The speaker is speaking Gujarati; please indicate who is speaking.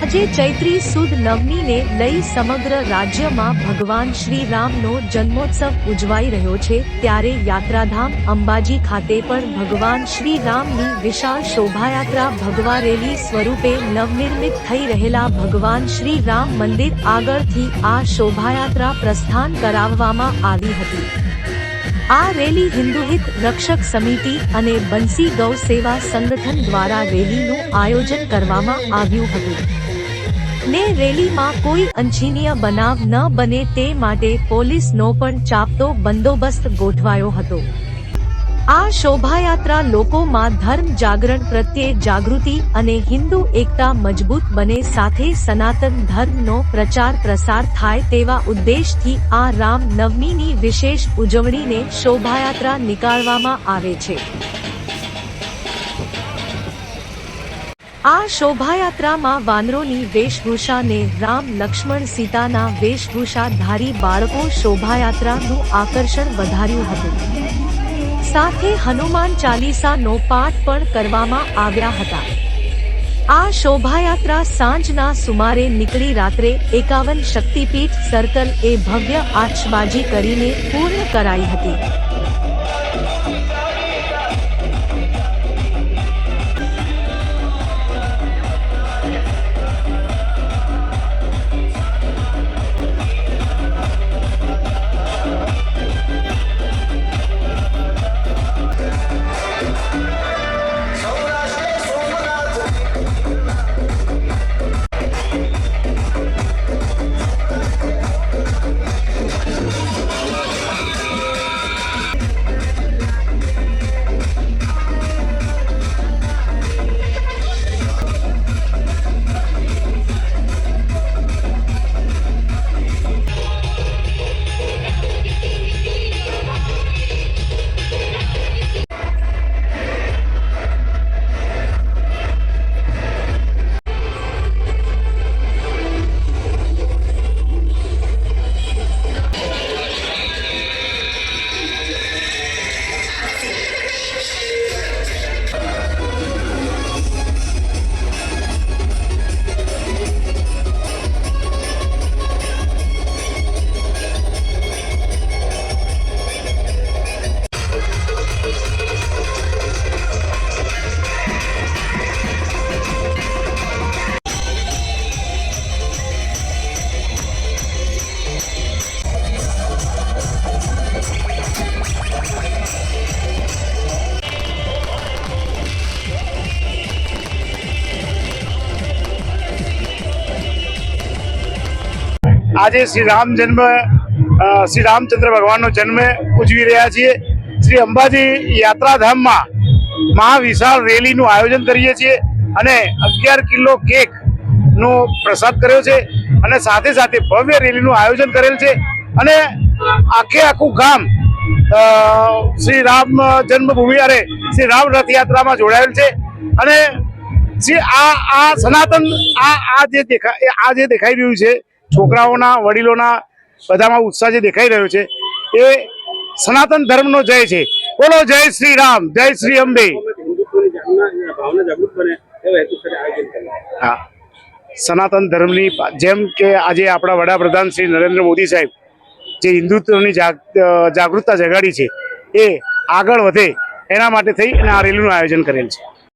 Speaker 1: આજે ચૈત્રી સુદ નવમીને લઈ સમગ્ર રાજ્યમાં ભગવાન શ્રી રામનો જન્મોત્સવ ઉજવાઈ રહ્યો છે, ત્યારે યાત્રાધામ અંબાજી ખાતે પણ ભગવાન શ્રી રામની વિશાળ શોભાયાત્રા ભગવા રેલી સ્વરૂપે નવનિર્મિત થઈ રહેલા ભગવાન શ્રી રામ મંદિર આગળથી આ શોભાયાત્રા પ્રસ્થાન કરાવવામાં આવી હતી। આ રેલી હિન્દુહિત રક્ષક સમિતિ અને બંસી ગૌ સેવા સંગઠન દ્વારા રેલીનું આયોજન કરવામાં આવ્યું હતું ને રેલીમાં કોઈ અનિચ્છનીય બનાવ ન બને તે માટે પોલીસનો પણ ચાપતો બંદોબસ્ત ગોઠવાયો હતો। આ શોભાયાત્રા લોકોમાં ધર્મ જાગરણ પ્રત્યે જાગૃતિ અને હિન્દુ એકતા મજબૂત બને, સાથે સનાતન ધર્મનો પ્રચાર પ્રસાર થાય તેવા ઉદ્દેશથી આ રામ નવમીની વિશેષ ઉજવણીને શોભાયાત્રા નીકાળવામાં આવે છે। આ શોભાયાત્રામાં વાનરોની વેશભૂષાને રામ લક્ષ્મણ સીતાના વેશભૂષા ધારી બાળકો શોભાયાત્રાનું આકર્ષણ વધાર્યું હતું। સાથે હનુમાન ચાલીસાનો પાઠ પણ કરવામાં આવ્યા હતા। આ શોભાયાત્રા સાંજના સુમારે નીકળી રાત્રે 51 શક્તિપીઠ સર્કલ એ ભવ્ય આતશબાજી કરીને પૂર્ણ કરાઈ હતી।
Speaker 2: આજે શ્રી રામચંદ્ર ભગવાનનો જન્મ ઉજવી રહ્યા છીએ। શ્રી અંબાજી યાત્રાધામમાં મહાવિશાળ રેલીનું આયોજન કરીએ છીએ અને 11 કિલો કેકનો પ્રસાદ કર્યો છે અને સાથે સાથે ભવ્ય રેલીનું આયોજન કરેલ છે અને આખું ગામ શ્રી રામ જન્મભૂમિ અને શ્રી રામ રથયાત્રામાં જોડાયેલ છે અને આ સનાતન જે દેખાઈ રહ્યું છે, છોકરાઓના વડીલોના બધામાં ઉત્સાહ જે દેખાઈ રહ્યો છે એ સનાતન ધર્મનો જય છે। બોલો જય શ્રી રામ, જય શ્રી અંબે। હા, સનાતન ધર્મની જેમ કે આજે આપણા વડાપ્રધાન શ્રી નરેન્દ્ર મોદી સાહેબ જે હિન્દુત્વની જાગૃતતા જગાડી છે એ આગળ વધે એના માટે થઈ અને આ રેલીનું આયોજન કરેલ છે।